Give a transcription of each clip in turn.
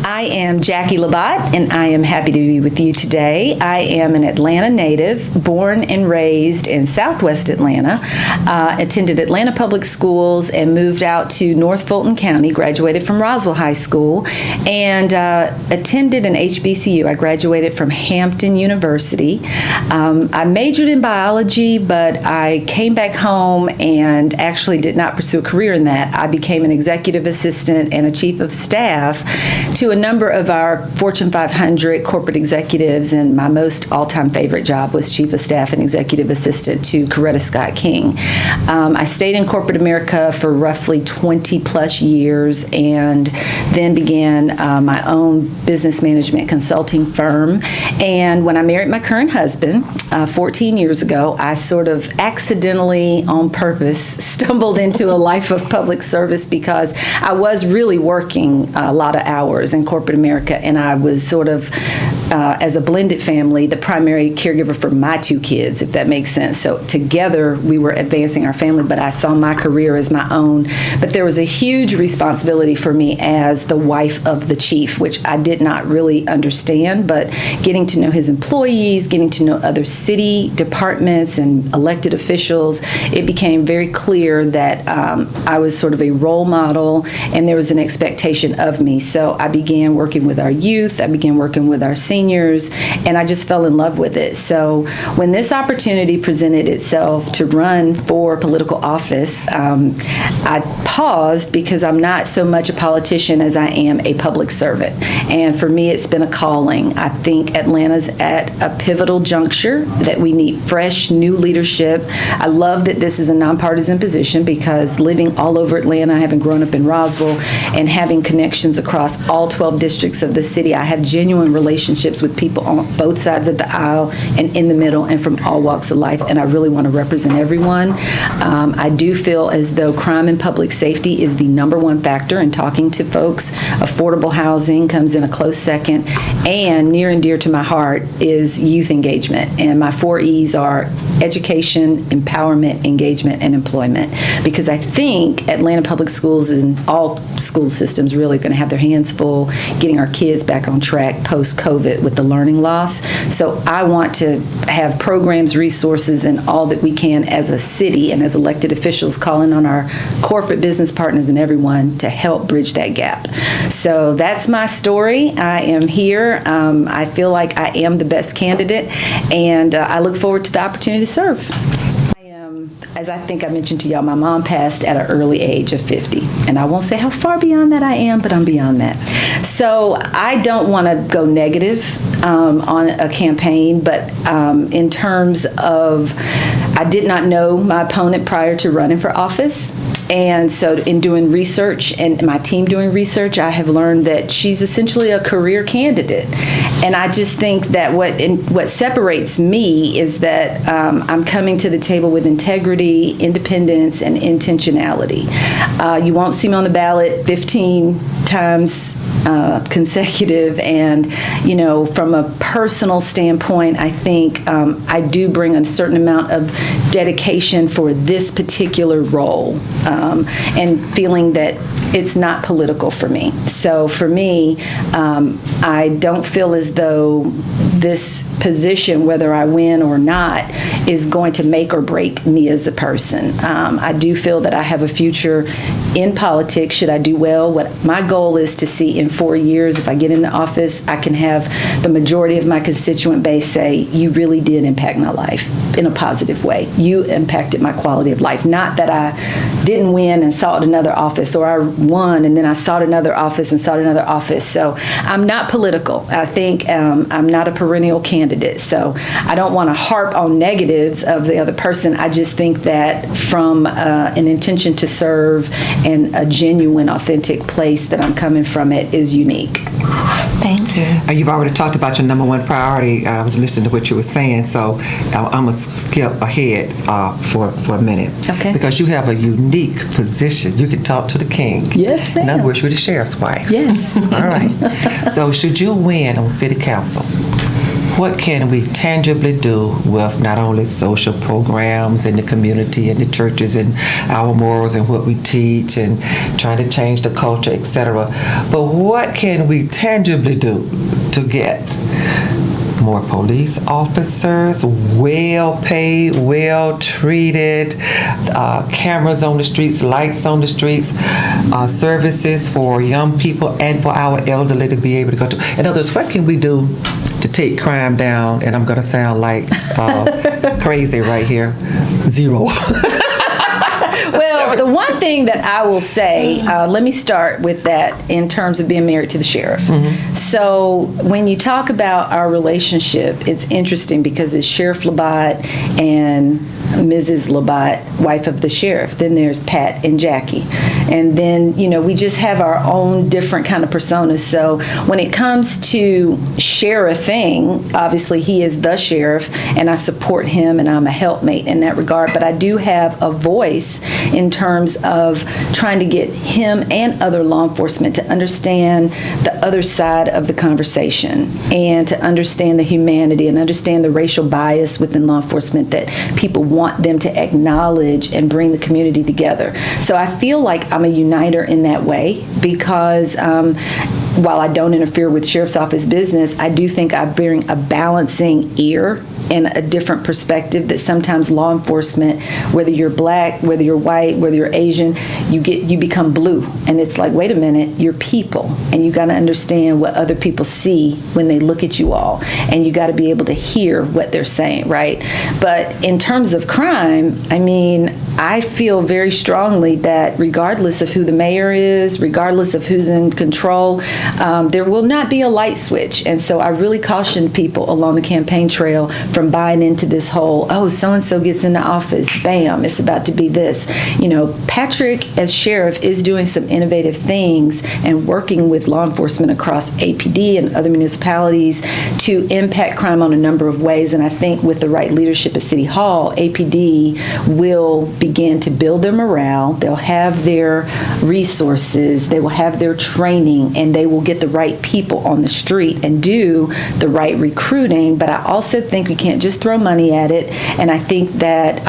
I am Jacki Labat, and I am happy to be with you today. I am an Atlanta native, born and raised in Southwest Atlanta, attended Atlanta Public Schools and moved out to North Fulton County, graduated from Roswell High School, and attended an HBCU. I graduated from Hampton University. I majored in biology, but I came back home and actually did not pursue a career in that. I became an executive assistant and a chief of staff to a number of our Fortune 500 corporate executives, and my most all-time favorite job was chief of staff and executive assistant to Coretta Scott King. I stayed in corporate America for roughly 20 plus years and then began my own business management consulting firm. And when I married my current husband 14 years ago, I sort of accidentally, on purpose, stumbled into a life of public service because I was really working a lot of hours in corporate America, and I was sort of, as a blended family, the primary caregiver for my two kids, if that makes sense. So together we were advancing our family, but I saw my career as my own. But there was a huge responsibility for me as the wife of the chief, which I did not really understand, but getting to know his employees, getting to know other city departments and elected officials, it became very clear that I was sort of a role model and there was an expectation of me. So I began working with our youth, I began working with our seniors, and I just fell in love with it. So when this opportunity presented itself to run for political office, I paused because I'm not so much a politician as I am a public servant. And for me, it's been a calling. I think Atlanta's at a pivotal juncture that we need fresh, new leadership. I love that this is a nonpartisan position because living all over Atlanta, having grown up in Roswell, and having connections across all 12 districts of the city, I have genuine relationships with people on both sides of the aisle and in the middle and from all walks of life, and I really want to represent everyone. I do feel as though crime and public safety is the number one factor in talking to folks. Affordable housing comes in a close second, and near and dear to my heart is youth engagement, and my 4 E's are education, empowerment, engagement, and employment, because I think Atlanta Public Schools and all school systems really are going to have their hands full getting our kids back on track post-COVID with the learning loss. So I want to have programs, resources, and all that we can as a city and as elected officials calling on our corporate business partners and everyone to help bridge that gap. So that's my story. I am here. I feel like I am the best candidate, and I look forward to the opportunity to serve. As I think I mentioned to y'all, my mom passed at an early age of 50. And I won't say how far beyond that I am, but I'm beyond that. So I don't want to go negative on a campaign, but in terms of, I did not know my opponent prior to running for office. And so in doing research and my team doing research, I have learned that she's essentially a career candidate. And I just think that what separates me is that I'm coming to the table with integrity, independence, and intentionality. You won't see me on the ballot 15 times consecutive, and from a personal standpoint, I think I do bring a certain amount of dedication for this particular role, and feeling that it's not political for me. So for me, I don't feel as though this position, whether I win or not, is going to make or break me as a person. I do feel that I have a future in politics should I do well. What my goal is to see in 4 years, if I get into office, I can have the majority of my constituent base say, you really did impact my life in a positive way. You impacted my quality of life. Not that I didn't win and sought another office, or I won and then I sought another office and sought another office. So I'm not political. I think I'm not a perennial candidate. So I don't want to harp on negatives of the other person. I just think that from an intention to serve and a genuine, authentic place that I'm coming from, it is unique. Thank you. You've already talked about your number one priority. I was listening to what you were saying, so I'm going to skip ahead for a minute. Okay. Because you have a unique position. You can talk to the king. Yes, ma'am. In other words, you're the sheriff's wife. Yes. All right. So should you win on city council, what can we tangibly do with not only social programs in the community and the churches and our morals and what we teach and trying to change the culture, etc. But what can we tangibly do to get more police officers, well paid, well treated, cameras on the streets, lights on the streets, services for young people and for our elderly to be able to go to. In other words, what can we do to take crime down? And I'm going to sound like crazy right here. Zero. Well, the one thing that I will say, let me start with that in terms of being married to the sheriff. Mm-hmm. So when you talk about our relationship, it's interesting because it's Sheriff Labat and Mrs. Labat, wife of the sheriff. Then there's Pat and Jacki. And then, we just have our own different kind of personas. So when it comes to sheriffing, obviously he is the sheriff, and I support him, and I'm a helpmate in that regard. But I do have a voice in terms of trying to get him and other law enforcement to understand the other side of the conversation and to understand the humanity and understand the racial bias within law enforcement that people want them to acknowledge and bring the community together. So I feel like I'm a uniter in that way because while I don't interfere with Sheriff's Office business, I do think I bring a balancing ear and a different perspective that sometimes law enforcement, whether you're black, whether you're white, whether you're Asian, you become blue. And it's like, wait a minute, you're people. And you got to understand what other people see when they look at you all. And you got to be able to hear what they're saying, right? But in terms of crime, I feel very strongly that regardless of who the mayor is, regardless of who's in control, there will not be a light switch. And so I really caution people along the campaign trail from buying into this whole, so-and-so gets into office, bam, it's about to be this. Patrick, as sheriff, is doing some innovative things and working with law enforcement across APD and other municipalities to impact crime on a number of ways. And I think with the right leadership at City Hall, APD will begin to build their morale, they'll have their resources, they will have their training, and they will get the right people on the street and do the right recruiting. But I also think we can't just throw money at it, and I think that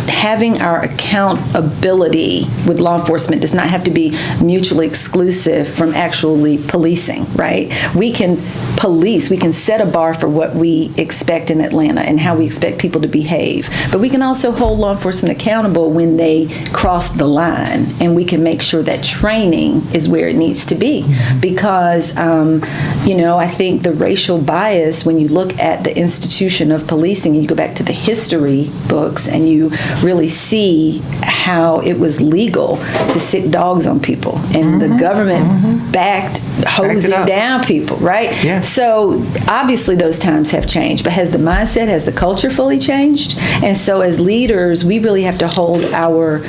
having our accountability with law enforcement does not have to be mutually exclusive from actually policing, right? We can police, we can set a bar for what we expect in Atlanta and how we expect people to behave, but we can also hold law enforcement accountable when they cross the line, and we can make sure that training is where it needs to be. Because I think the racial bias, when you look at the institution of policing and you go back to the history books and you really see how it was legal to sick dogs on people, and the government backed hosing down people, right? Yes. So obviously those times have changed, but has the mindset, has the culture fully changed? And so as leaders, we really have to hold our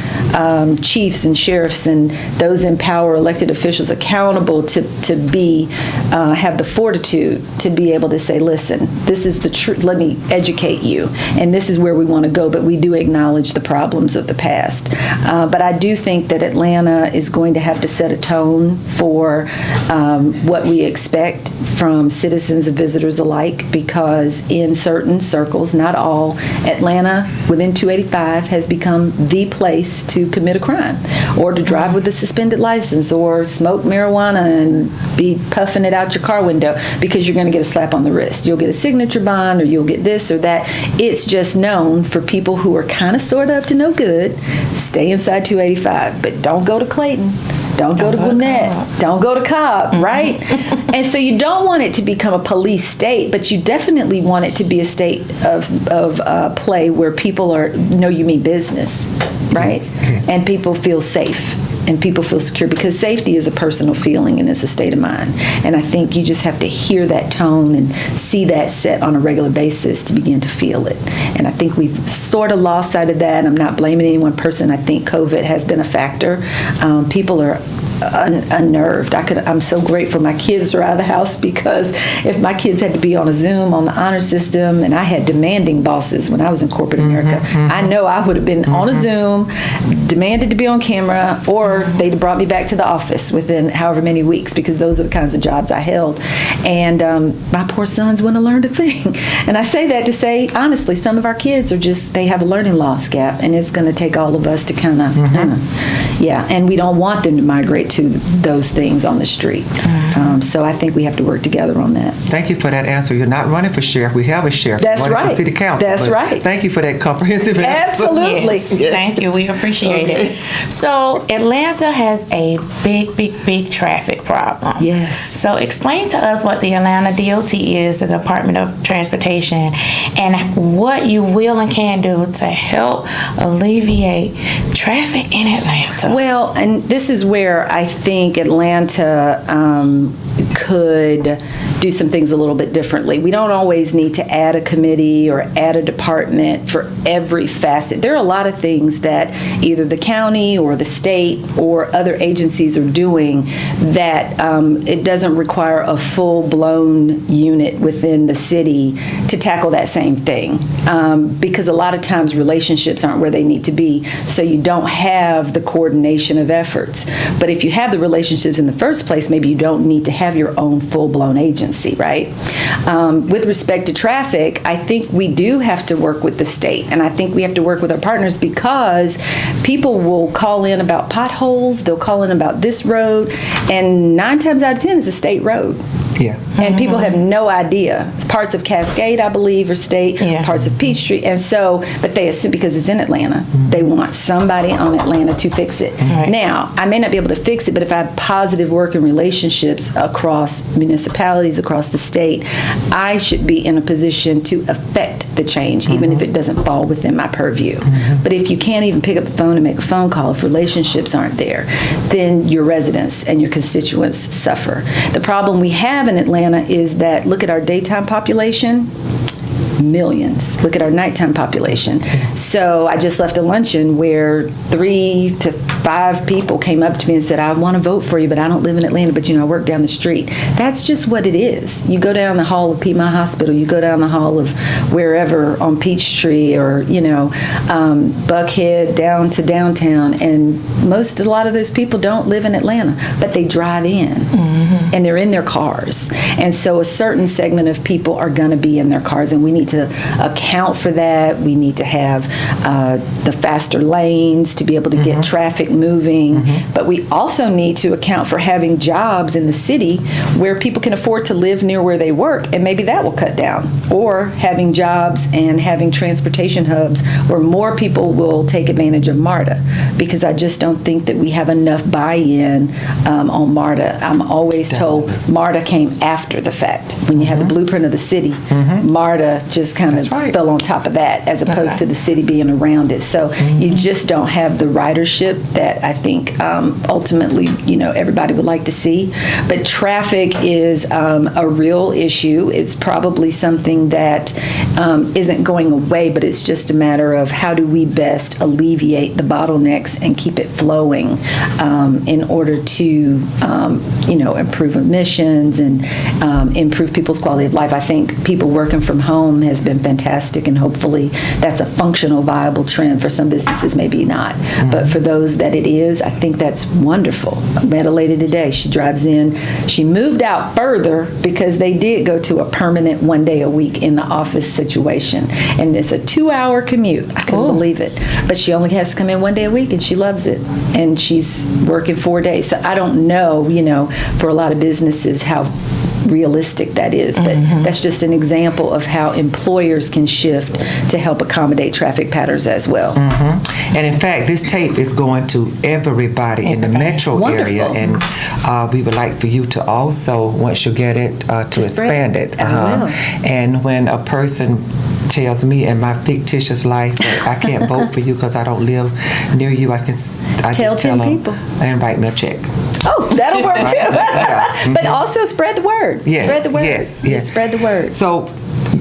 chiefs and sheriffs and those in power, elected officials, accountable to have the fortitude to be able to say, listen, this is the truth, let me educate you, and this is where we want to go, but we do acknowledge the problems of the past. But I do think that Atlanta is going to have to set a tone for what we expect from citizens and visitors alike, because in certain circles, not all, Atlanta within 285 has become the place to commit a crime, or to drive with a suspended license, or smoke marijuana and be puffing it out your car window, because you're going to get a slap on the wrist. You'll get a signature bond, or you'll get this or that. It's just known for people who are kind of sort of up to no good. Stay inside 285, but don't go to Clayton. Don't go to Gwinnett. Don't go to Cobb, right? And so you don't want it to become a police state, but you definitely want it to be a state of play where people know you mean business, right? Yes. And people feel safe and people feel secure, because safety is a personal feeling and it's a state of mind. And I think you just have to hear that tone and see that set on a regular basis to begin to feel it. And I think we've sort of lost sight of that. I'm not blaming any one person. I think COVID has been a factor. People are unnerved. I'm so grateful my kids are out of the house, because if my kids had to be on a Zoom on the honor system, and I had demanding bosses when I was in corporate America, I know I would have been on a Zoom, demanded to be on camera, or they'd have brought me back to the office within however many weeks, because those are the kinds of jobs I held. And my poor sons wouldn't have learned a thing. And I say that to say, honestly, some of our kids they have a learning loss gap, and it's going to take all of us to kind of, and we don't want them to migrate to those things on the street. So I think we have to work together on that. Thank you for that answer. You're not running for sheriff. We have a sheriff. That's right. For city council. That's right. Thank you for that comprehensive answer. Absolutely. Yes. Thank you. We appreciate it. So Atlanta has a big traffic problem. Yes. So explain to us what the Atlanta DOT is, the Department of Transportation, and what you will and can do to help alleviate traffic in Atlanta. Well, and this is where I think Atlanta could do some things a little bit differently. We don't always need to add a committee or add a department for every facet. There are a lot of things that either the county or the state or other agencies are doing that it doesn't require a full-blown unit within the city to tackle that same thing, because a lot of times relationships aren't where they need to be, so you don't have the coordination of efforts. But if you have the relationships in the first place, maybe you don't need to have your own full-blown agency, right? With respect to traffic, I think we do have to work with the state, and I think we have to work with our partners, because people will call in about potholes, they'll call in about this road, and 9 times out of 10 it's a state road. Yeah. And people have no idea. Parts of Cascade, I believe, are state, parts of Peachtree. And so, but they assume because it's in Atlanta, they want somebody on Atlanta to fix it. Right. Now, I may not be able to fix it, but if I have positive working relationships across municipalities, across the state, I should be in a position to affect the change, even if it doesn't fall within my purview. But if you can't even pick up the phone and make a phone call, if relationships aren't there, then your residents and your constituents suffer. The problem we have in Atlanta is that, look at our daytime population, millions. Look at our nighttime population. So I just left a luncheon where 3 to 5 people came up to me and said, I want to vote for you, but I don't live in Atlanta, but I work down the street. That's just what it is. You go down the hall of Piedmont Hospital, you go down the hall of wherever on Peachtree or, Buckhead down to downtown, and a lot of those people don't live in Atlanta, but they drive in. And they're in their cars. And so a certain segment of people are going to be in their cars, and we need to account for that. We need to have the faster lanes to be able to get traffic moving. But we also need to account for having jobs in the city where people can afford to live near where they work, and maybe that will cut down. Or having jobs and having transportation hubs where more people will take advantage of MARTA, because I just don't think that we have enough buy-in on MARTA. I'm always told MARTA came after the fact. When you have the blueprint of the city, MARTA just kind of fell on top of that, as opposed to the city being around it. So you just don't have the ridership that I think ultimately, everybody would like to see. But traffic is a real issue. It's probably something that isn't going away, but it's just a matter of how do we best alleviate the bottlenecks and keep it flowing in order to, improve emissions and improve people's quality of life. I think people working from home has been fantastic, and hopefully that's a functional, viable trend. For some businesses, maybe not. But for those that it is, I think that's wonderful. I met a lady today. She drives in. She moved out further because they did go to a permanent 1 day a week in the office situation. And it's a 2-hour commute. I couldn't believe it. But she only has to come in 1 day a week, and she loves it. And she's working 4 days. So I don't know, for a lot of businesses how realistic that is, but that's just an example of how employers can shift to help accommodate traffic patterns as well. And in fact, this tape is going to everybody in the metro area, and we would like for you to also, once you get it, to expand it. And when a person tells me in my fictitious life that I can't vote for you because I don't live near you, I just tell 10 them people and write me a check. Oh, that'll work too. But also spread the word. Yes, Spread the word. yes. Spread the word. So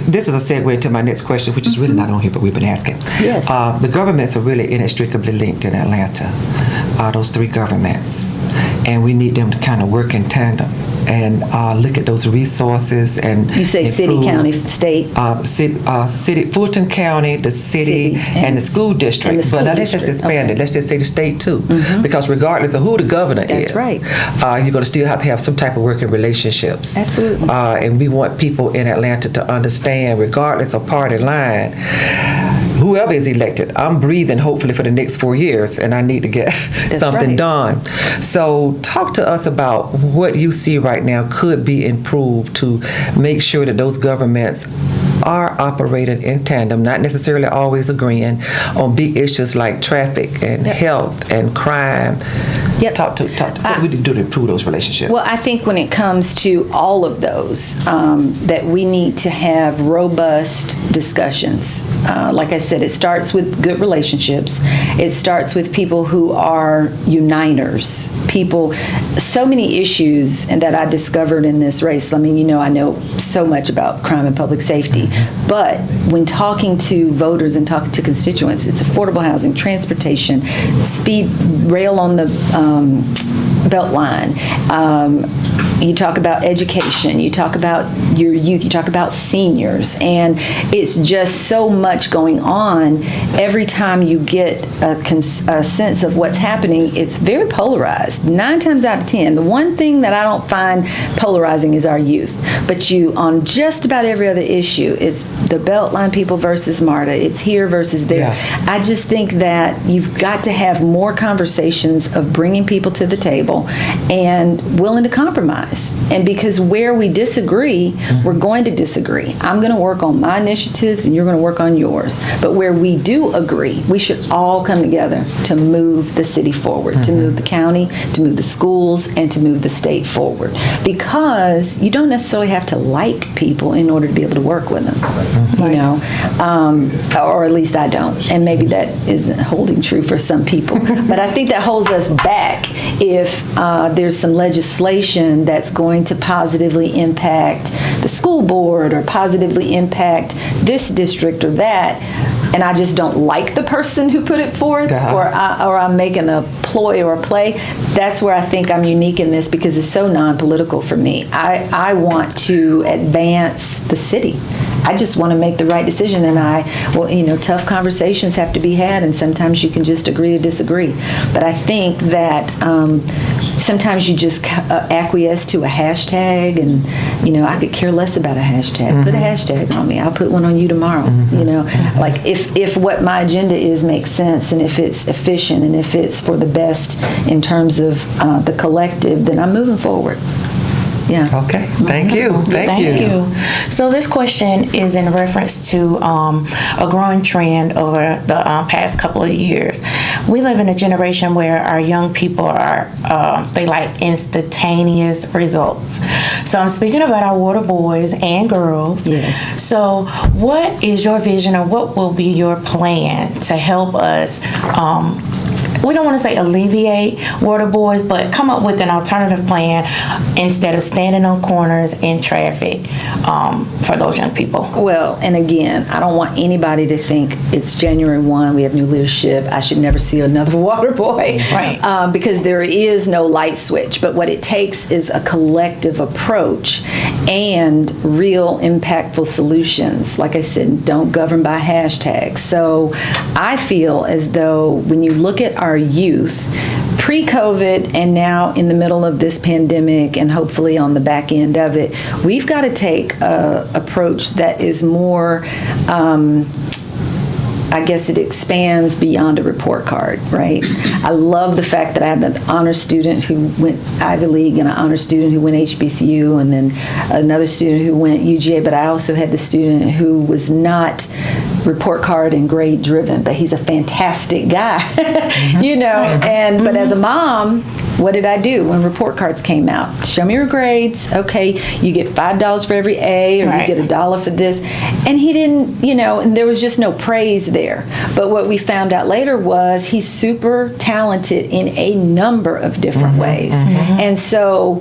This is a segue to my next question, which is really not on here, but we've been asking. Yes. The governments are really inextricably linked in Atlanta, those three governments. And we need them to kind of work in tandem and look at those resources and You say city, improve, county, state. city, Fulton County, the city, and the school district. and the school But now let's just district. expand Okay. it. Let's just say the state too, because regardless of who the governor That's is, right. You're going to still have to have some type of working relationships. Absolutely. And we want people in Atlanta to understand, regardless of party line, whoever is elected, I'm breathing hopefully for the next 4 years, and I need to get something right. done. So talk to us about what you see right now could be improved to make sure that those governments are operating in tandem, not necessarily always agreeing on big issues like traffic and health and crime. Yep. Talk to what we do to improve those relationships. Well, I think when it comes to all of those, that we need to have robust discussions. Like I said, it starts with good relationships. It starts with people who are uniters. People, so many issues and that I discovered in this race. I mean, I know so much about crime and public safety, but when talking to voters and talking to constituents, it's affordable housing, transportation, speed rail on the belt line. You talk about education, you talk about your youth, you talk about seniors, and it's just so much going on. Every time you get a sense of what's happening, it's very polarized. 9 times out of 10, the one thing that I don't find polarizing is our youth. But on just about every other issue, it's the Beltline people versus MARTA. It's here versus there. Yeah. I just think that you've got to have more conversations of bringing people to the table and willing to compromise. And because where we disagree, we're going to disagree. I'm going to work on my initiatives and you're going to work on yours. But where we do agree, we should all come together to move the city forward, to move the county, to move the schools, and to move the state forward. Because you don't necessarily have to like people in order to be able to work with them, or at least I don't. And maybe that isn't holding true for some people. But I think that holds us back if there's some legislation that's going to positively impact the school board or positively impact this district or that, and I just don't like the person who put it forth, or I'm making a ploy or a play. That's where I think I'm unique in this because it's so non-political for me. I want to advance the city. I just want to make the right decision, and tough conversations have to be had, and sometimes you can just agree to disagree. But I think that sometimes you just acquiesce to a hashtag, and I could care less about a hashtag. Put a hashtag on me. I'll put one on you tomorrow. Like if what my agenda is makes sense, and if it's efficient, and if it's for the best in terms of the collective, then I'm moving forward. Yeah. Okay. Thank you. Thank you. So this question is in reference to a growing trend over the past couple of years. We live in a generation where our young people they like instantaneous results. So I'm speaking about our water boys and girls. Yes. So what is your vision, or what will be your plan to help us we don't want to say alleviate water boys, but come up with an alternative plan instead of standing on corners in traffic for those young people? Well, and again, I don't want anybody to think it's January 1, we have new leadership, I should never see another water boy. Right. Because there is no light switch. But what it takes is a collective approach and real impactful solutions. Like I said, don't govern by hashtags. So I feel as though when you look at our youth, pre-COVID and now in the middle of this pandemic and hopefully on the back end of it, we've got to take an approach that is more, I guess it expands beyond a report card, right? I love the fact that I have an honor student who went Ivy League and an honor student who went HBCU and then another student who went UGA, but I also had the student who was not report card and grade driven, but he's a fantastic guy, but as a mom, what did I do when report cards came out? Show me your grades. Okay, you get $5 for every A, or you get $1 for this. And he didn't, and there was just no praise there. But what we found out later was he's super talented in a number of different ways. And so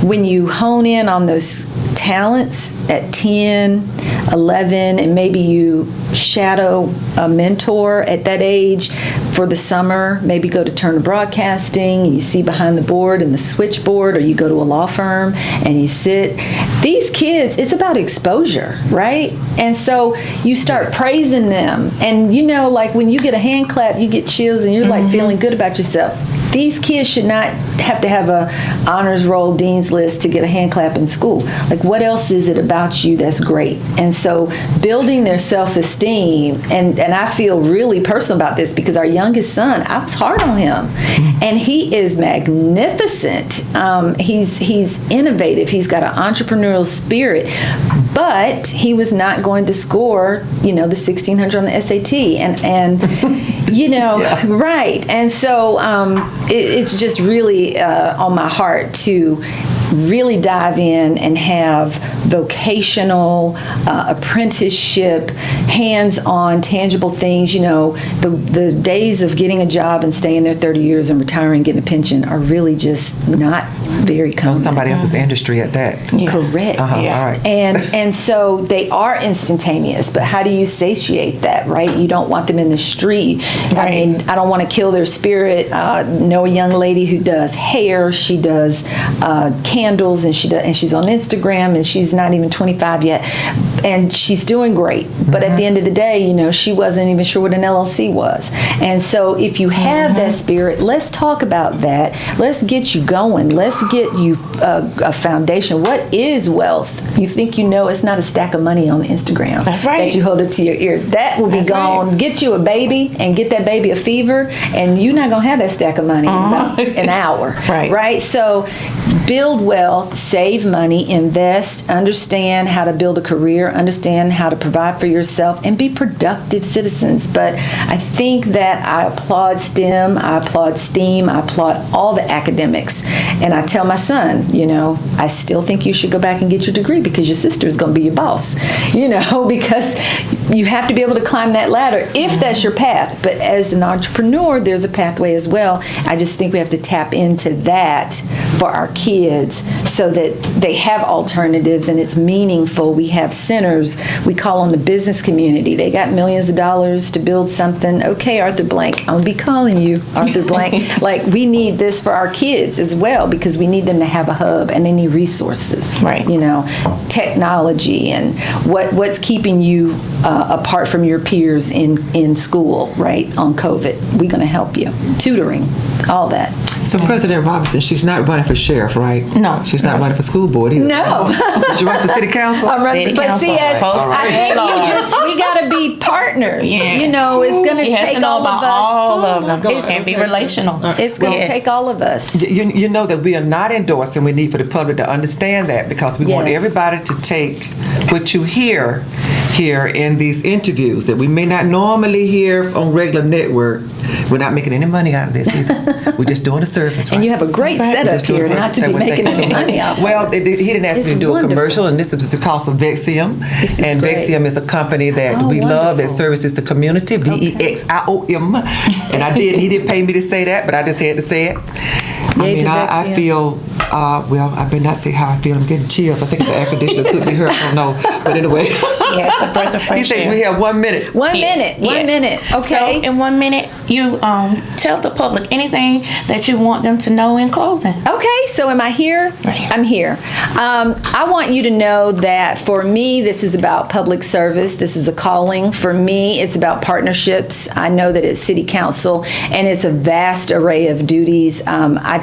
when you hone in on those talents at 10, 11, and maybe you shadow a mentor at that age for the summer, maybe go to Turner Broadcasting, you see behind the board and the switchboard, or you go to a law firm and you sit. These kids, it's about exposure, right? And so you start praising them. And you know, like when you get a hand clap, you get chills and you're like feeling good about yourself. These kids should not have to have a honors roll dean's list to get a hand clap in school. Like, what else is it about you that's great? And so building their self-esteem, and I feel really personal about this because our youngest son, I was hard on him. And he is magnificent. He's innovative. He's got an entrepreneurial spirit. But he was not going to score, the 1600 on the SAT. And right. And so it's just really on my heart to really dive in and have vocational, apprenticeship, hands-on, tangible things. The days of getting a job and staying there 30 years and retiring, getting a pension are really just not very common. Somebody else's industry at that. Yeah. Correct. All right. And so they are instantaneous, but how do you satiate that, right? You don't want them in the street. Right. I mean, I don't want to kill their spirit. Know a young lady who does hair. She does candles, and she's on Instagram, and she's not even 25 yet, and she's doing great. But at the end of the day, she wasn't even sure what an LLC was. And so if you have that spirit, let's talk about that. Let's get you going. Let's get you a foundation. What is wealth? You think it's not a stack of money on Instagram. That's right. That you hold up to your ear. That will be gone. Right. Get you a baby and get that baby a fever, and you're not going to have that stack of money in about an hour. Right? So build wealth, save money, invest, understand how to build a career, understand how to provide for yourself, and be productive citizens. But I think that I applaud STEM, I applaud STEAM, I applaud all the academics. And I tell my son, I still think you should go back and get your degree because your sister is going to be your boss, because you have to be able to climb that ladder if that's your path. But as an entrepreneur, there's a pathway as well. I just think we have to tap into that for our kids so that they have alternatives and it's meaningful. We have centers. We call on the business community. They got millions of dollars to build something. Okay, Arthur Blank, I'm going to be calling you, Arthur Blank. Like, we need this for our kids as well because we need them to have a hub and they need resources. Right. Technology and what's keeping you apart from your peers in school, right, on COVID. We're going to help you. Tutoring, all that. So President Robinson, she's not running for sheriff, right? No. She's not running for school board either. No. She running for city council? But see, we got to be partners. Yes. It's going to take all of us. All of them. And be relational. It's going to take all of us. You know that we are not endorsing. We need for the public to understand that because we want everybody to take what you hear here in these interviews that we may not normally hear on regular network. We're not making any money out of this either. We're just doing a service, right? And you have a great setup here not to be making any money out of it. Well, he didn't ask me to do a commercial, and this is the cost of Vexiom. And great. Vexiom is a company that we love that services the community, Vexiom. And he didn't pay me to say that, but I just had to say it. I feel, I better not say how I feel. I'm getting chills. I think the air conditioner could be hurt. I don't know. But anyway. It's a breath of fresh He says we have 1 minute. One minute. Okay. So in 1 minute, you tell the public anything that you want them to know in closing. Okay. So am I here? Right. I'm here. I want you to know that for me, this is about public service. This is a calling. For me, it's about partnerships. I know that it's city council, and it's a vast array of duties. I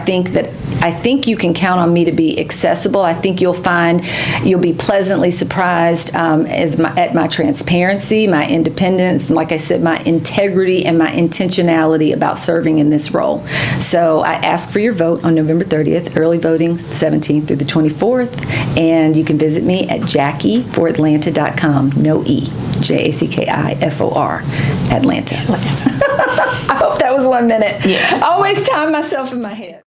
think you can count on me to be accessible. I think you'll be pleasantly surprised at my transparency, my independence, and like I said, my integrity and my intentionality about serving in this role. So I ask for your vote on November 30th, early voting 17th through the 24th, and you can visit me at JackiForAtlanta.com, no E, JACKIFOR, Atlanta. I hope that was 1 minute. Yes. I always time myself in my head.